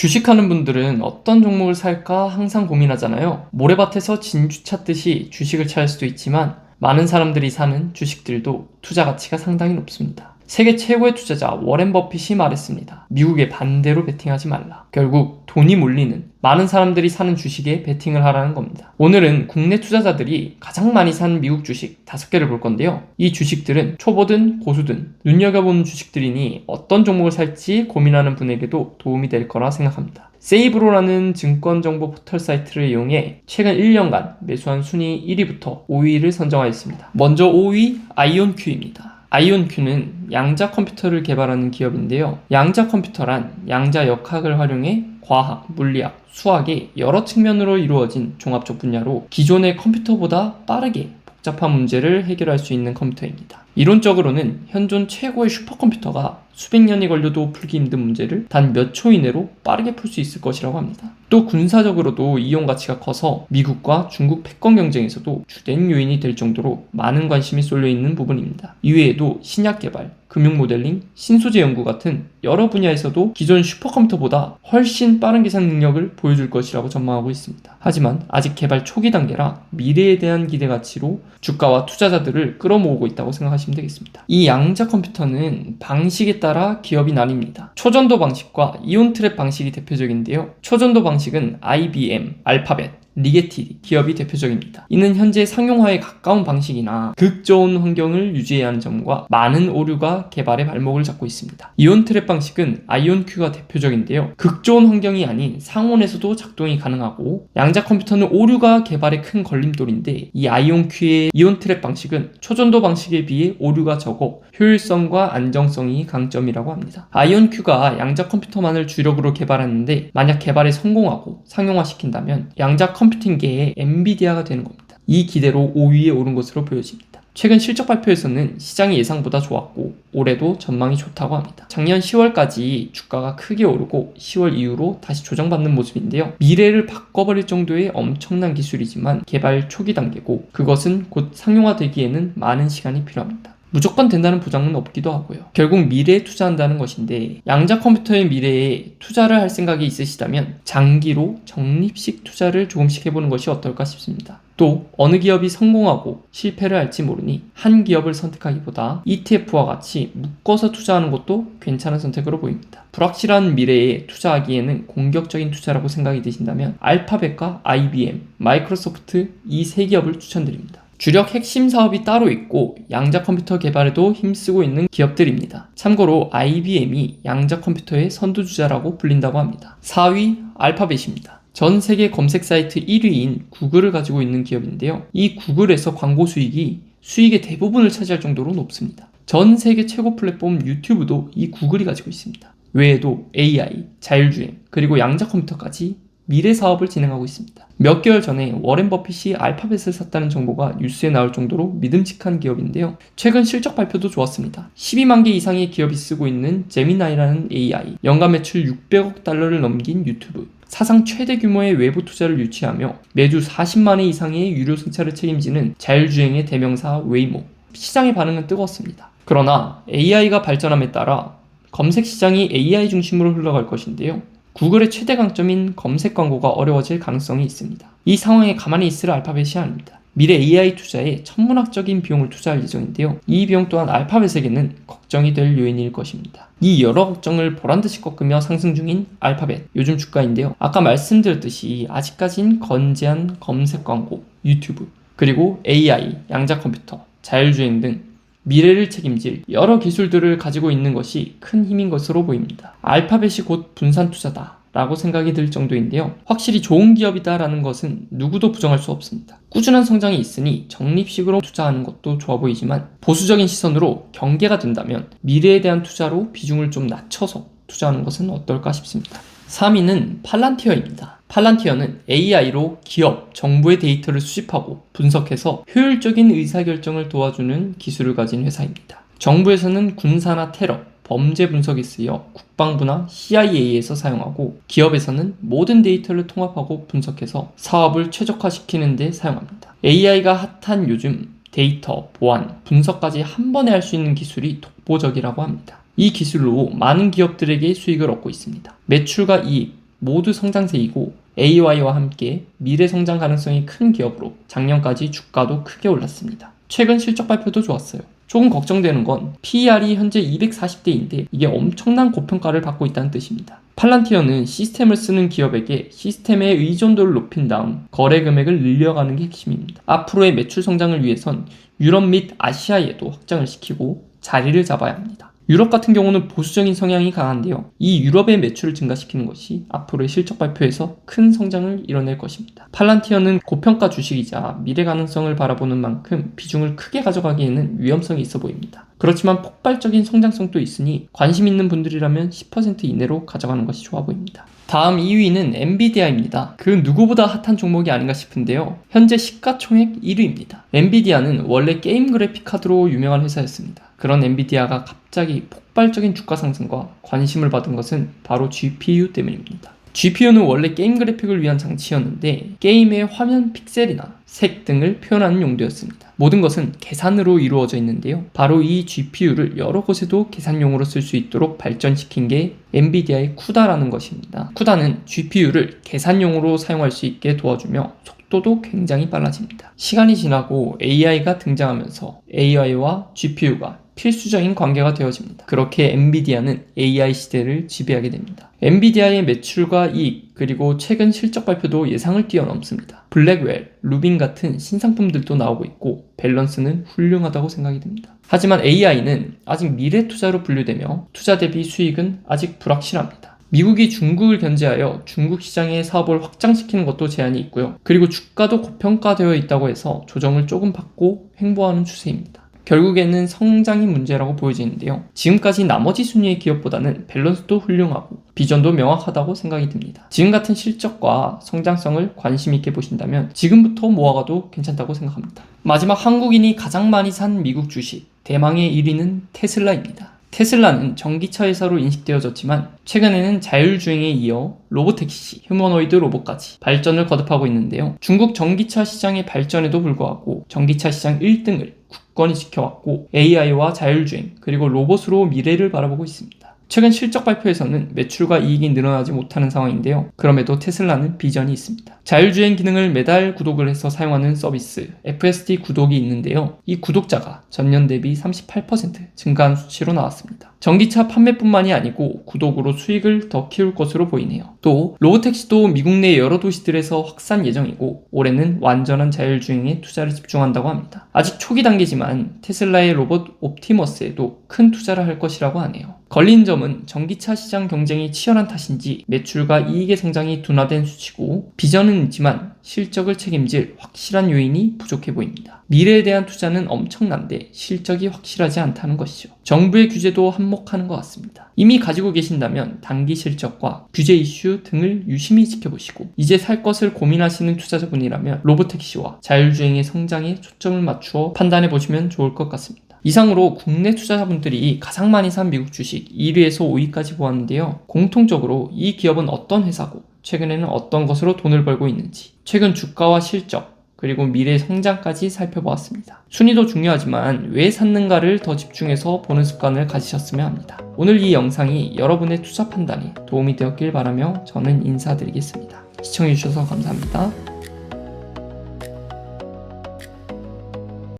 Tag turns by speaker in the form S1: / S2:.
S1: 주식하는 분들은 어떤 종목을 살까 항상 고민하잖아요. 모래밭에서 진주 찾듯이 주식을 찾을 수도 있지만 많은 사람들이 사는 주식들도 투자 가치가 상당히 높습니다. 세계 최고의 투자자 워렌 버핏이 말했습니다. 미국에 반대로 베팅하지 말라. 결국 돈이 몰리는 많은 사람들이 사는 주식에 베팅을 하라는 겁니다. 오늘은 국내 투자자들이 가장 많이 산 미국 주식 5개를 볼 건데요. 이 주식들은 초보든 고수든 눈여겨보는 주식들이니 어떤 종목을 살지 고민하는 분에게도 도움이 될 거라 생각합니다. 세이브로라는 증권정보 포털 사이트를 이용해 최근 1년간 매수한 순위 1위부터 5위를 선정하였습니다. 먼저 5위 아이온큐입니다. 아이온큐는 양자 컴퓨터를 개발하는 기업인데요. 양자 컴퓨터란 양자 역학을 활용해 과학, 물리학, 수학의 여러 측면으로 이루어진 종합적 분야로 기존의 컴퓨터보다 빠르게 복잡한 문제를 해결할 수 있는 컴퓨터입니다. 이론적으로는 현존 최고의 슈퍼컴퓨터가 수백 년이 걸려도 풀기 힘든 문제를 단 몇 초 이내로 빠르게 풀 수 있을 것이라고 합니다. 또 군사적으로도 이용 가치가 커서 미국과 중국 패권 경쟁에서도 주된 요인이 될 정도로 많은 관심이 쏠려 있는 부분입니다. 이외에도 신약 개발, 금융 모델링, 신소재 연구 같은 여러 분야에서도 기존 슈퍼컴퓨터보다 훨씬 빠른 계산 능력을 보여줄 것이라고 전망하고 있습니다. 하지만 아직 개발 초기 단계라 미래에 대한 기대 가치로 주가와 투자자들을 끌어모으고 있다고 생각하시면 되겠습니다. 이 양자 컴퓨터는 방식에 따라 기업이 나뉩니다. 초전도 방식과 이온 트랩 방식이 대표적인데요. 초전도 방식은 IBM, 알파벳, 리게티 기업이 대표적입니다. 이는 현재 상용화에 가까운 방식이나 극 좋은 환경을 유지해야 하는 점과 많은 오류가 개발의 발목을 잡고 있습니다. 이온 트랩 방식은 아이온큐가 대표적인데요. 극 좋은 환경이 아닌 상온에서도 작동이 가능하고 양자 컴퓨터는 오류가 개발에 큰 걸림돌인데 이 아이온큐의 이온 트랩 방식은 초전도 방식에 비해 오류가 적어 효율성과 안정성이 강점이라고 합니다. 아이온큐가 양자 컴퓨터만을 주력으로 개발했는데 만약 개발에 성공하고 상용화시킨다면 양자 컴퓨팅계의 엔비디아가 되는 겁니다. 이 기대로 5위에 오른 것으로 보여집니다. 최근 실적 발표에서는 시장이 예상보다 좋았고 올해도 전망이 좋다고 합니다. 작년 10월까지 주가가 크게 오르고 10월 이후로 다시 조정받는 모습인데요. 미래를 바꿔버릴 정도의 엄청난 기술이지만 개발 초기 단계고 그것은 곧 상용화되기에는 많은 시간이 필요합니다. 무조건 된다는 보장은 없기도 하고요. 결국 미래에 투자한다는 것인데 양자 컴퓨터의 미래에 투자를 할 생각이 있으시다면 장기로 적립식 투자를 조금씩 해보는 것이 어떨까 싶습니다. 또 어느 기업이 성공하고 실패를 할지 모르니 한 기업을 선택하기보다 ETF와 같이 묶어서 투자하는 것도 괜찮은 선택으로 보입니다. 불확실한 미래에 투자하기에는 공격적인 투자라고 생각이 드신다면 알파벳과 IBM, 마이크로소프트 이 세 기업을 추천드립니다. 주력 핵심 사업이 따로 있고 양자 컴퓨터 개발에도 힘쓰고 있는 기업들입니다. 참고로 IBM이 양자 컴퓨터의 선두주자라고 불린다고 합니다. 4위 알파벳입니다. 전 세계 검색 사이트 1위인 구글을 가지고 있는 기업인데요. 이 구글에서 광고 수익이 수익의 대부분을 차지할 정도로 높습니다. 전 세계 최고 플랫폼 유튜브도 이 구글이 가지고 있습니다. 외에도 AI, 자율주행, 그리고 양자 컴퓨터까지 미래 사업을 진행하고 있습니다. 몇 개월 전에 워렌 버핏이 알파벳을 샀다는 정보가 뉴스에 나올 정도로 믿음직한 기업인데요. 최근 실적 발표도 좋았습니다. 12만 개 이상의 기업이 쓰고 있는 제미나이라는 AI, 연간 매출 600억 달러를 넘긴 유튜브, 사상 최대 규모의 외부 투자를 유치하며 매주 40만 회 이상의 유료 승차를 책임지는 자율주행의 대명사 웨이모. 시장의 반응은 뜨거웠습니다. 그러나 AI가 발전함에 따라 검색 시장이 AI 중심으로 흘러갈 것인데요. 구글의 최대 강점인 검색 광고가 어려워질 가능성이 있습니다. 이 상황에 가만히 있을 알파벳이 아닙니다. 미래 AI 투자에 천문학적인 비용을 투자할 예정인데요. 이 비용 또한 알파벳에게는 걱정이 될 요인일 것입니다. 이 여러 걱정을 보란듯이 꺾으며 상승 중인 알파벳, 요즘 주가인데요. 아까 말씀드렸듯이 아직까진 건재한 검색 광고, 유튜브, 그리고 AI, 양자 컴퓨터, 자율주행 등 미래를 책임질 여러 기술들을 가지고 있는 것이 큰 힘인 것으로 보입니다. 알파벳이 곧 분산 투자다 라고 생각이 들 정도인데요. 확실히 좋은 기업이다 라는 것은 누구도 부정할 수 없습니다. 꾸준한 성장이 있으니 적립식으로 투자하는 것도 좋아 보이지만 보수적인 시선으로 경계가 된다면 미래에 대한 투자로 비중을 좀 낮춰서 투자하는 것은 어떨까 싶습니다. 3위는 팔란티어입니다. 팔란티어는 AI로 기업, 정부의 데이터를 수집하고 분석해서 효율적인 의사결정을 도와주는 기술을 가진 회사입니다. 정부에서는 군사나 테러, 범죄 분석에 쓰여 국방부나 CIA에서 사용하고 기업에서는 모든 데이터를 통합하고 분석해서 사업을 최적화시키는 데 사용합니다. AI가 핫한 요즘 데이터, 보안, 분석까지 한 번에 할 수 있는 기술이 독보적이라고 합니다. 이 기술로 많은 기업들에게 수익을 얻고 있습니다. 매출과 이익, 모두 성장세이고 AI와 함께 미래 성장 가능성이 큰 기업으로 작년까지 주가도 크게 올랐습니다. 최근 실적 발표도 좋았어요. 조금 걱정되는 건 PER이 현재 240대인데 이게 엄청난 고평가를 받고 있다는 뜻입니다. 팔란티어는 시스템을 쓰는 기업에게 시스템의 의존도를 높인 다음 거래 금액을 늘려가는 게 핵심입니다. 앞으로의 매출 성장을 위해선 유럽 및 아시아에도 확장을 시키고 자리를 잡아야 합니다. 유럽 같은 경우는 보수적인 성향이 강한데요. 이 유럽의 매출을 증가시키는 것이 앞으로의 실적 발표에서 큰 성장을 이뤄낼 것입니다. 팔란티어는 고평가 주식이자 미래 가능성을 바라보는 만큼 비중을 크게 가져가기에는 위험성이 있어 보입니다. 그렇지만 폭발적인 성장성도 있으니 관심 있는 분들이라면 10% 이내로 가져가는 것이 좋아 보입니다. 다음 2위는 엔비디아입니다. 그 누구보다 핫한 종목이 아닌가 싶은데요. 현재 시가총액 1위입니다. 엔비디아는 원래 게임 그래픽 카드로 유명한 회사였습니다. 그런 엔비디아가 갑자기 폭발적인 주가 상승과 관심을 받은 것은 바로 GPU 때문입니다. GPU는 원래 게임 그래픽을 위한 장치였는데 게임의 화면 픽셀이나 색 등을 표현하는 용도였습니다. 모든 것은 계산으로 이루어져 있는데요. 바로 이 GPU를 여러 곳에도 계산용으로 쓸 수 있도록 발전시킨 게 엔비디아의 쿠다라는 것입니다. 쿠다는 GPU를 계산용으로 사용할 수 있게 도와주며 속도도 굉장히 빨라집니다. 시간이 지나고 AI가 등장하면서 AI와 GPU가 필수적인 관계가 되어집니다. 그렇게 엔비디아는 AI 시대를 지배하게 됩니다. 엔비디아의 매출과 이익, 그리고 최근 실적 발표도 예상을 뛰어넘습니다. 블랙웰, 루빈 같은 신상품들도 나오고 있고 밸런스는 훌륭하다고 생각이 됩니다. 하지만 AI는 아직 미래 투자로 분류되며 투자 대비 수익은 아직 불확실합니다. 미국이 중국을 견제하여 중국 시장의 사업을 확장시키는 것도 제한이 있고요. 그리고 주가도 고평가되어 있다고 해서 조정을 조금 받고 횡보하는 추세입니다. 결국에는 성장이 문제라고 보여지는데요. 지금까지 나머지 순위의 기업보다는 밸런스도 훌륭하고 비전도 명확하다고 생각이 듭니다. 지금 같은 실적과 성장성을 관심 있게 보신다면 지금부터 모아가도 괜찮다고 생각합니다. 마지막 한국인이 가장 많이 산 미국 주식, 대망의 1위는 테슬라입니다. 테슬라는 전기차 회사로 인식되어졌지만 최근에는 자율주행에 이어 로보택시, 휴머노이드 로봇까지 발전을 거듭하고 있는데요. 중국 전기차 시장의 발전에도 불구하고 전기차 시장 1등을 굳건히 지켜왔고 AI와 자율주행 그리고 로봇으로 미래를 바라보고 있습니다. 최근 실적 발표에서는 매출과 이익이 늘어나지 못하는 상황인데요. 그럼에도 테슬라는 비전이 있습니다. 자율주행 기능을 매달 구독을 해서 사용하는 서비스 FSD 구독이 있는데요. 이 구독자가 전년 대비 38% 증가한 수치로 나왔습니다. 전기차 판매뿐만이 아니고 구독으로 수익을 더 키울 것으로 보이네요. 또 로보택시도 미국 내 여러 도시들에서 확산 예정이고 올해는 완전한 자율주행에 투자를 집중한다고 합니다. 아직 초기 단계지만 테슬라의 로봇 옵티머스에도 큰 투자를 할 것이라고 하네요. 걸린 점은 전기차 시장 경쟁이 치열한 탓인지 매출과 이익의 성장이 둔화된 수치고 비전은 있지만 실적을 책임질 확실한 요인이 부족해 보입니다. 미래에 대한 투자는 엄청난데 실적이 확실하지 않다는 것이죠. 정부의 규제도 한몫하는 것 같습니다. 이미 가지고 계신다면 단기 실적과 규제 이슈 등을 유심히 지켜보시고 이제 살 것을 고민하시는 투자자분이라면 로보택시와 자율주행의 성장에 초점을 맞추어 판단해 보시면 좋을 것 같습니다. 이상으로 국내 투자자분들이 가장 많이 산 미국 주식 1위에서 5위까지 보았는데요. 공통적으로 이 기업은 어떤 회사고 최근에는 어떤 것으로 돈을 벌고 있는지 최근 주가와 실적 그리고 미래 성장까지 살펴보았습니다. 순위도 중요하지만 왜 샀는가를 더 집중해서 보는 습관을 가지셨으면 합니다. 오늘 이 영상이 여러분의 투자 판단에 도움이 되었길 바라며 저는 인사드리겠습니다. 시청해주셔서 감사합니다.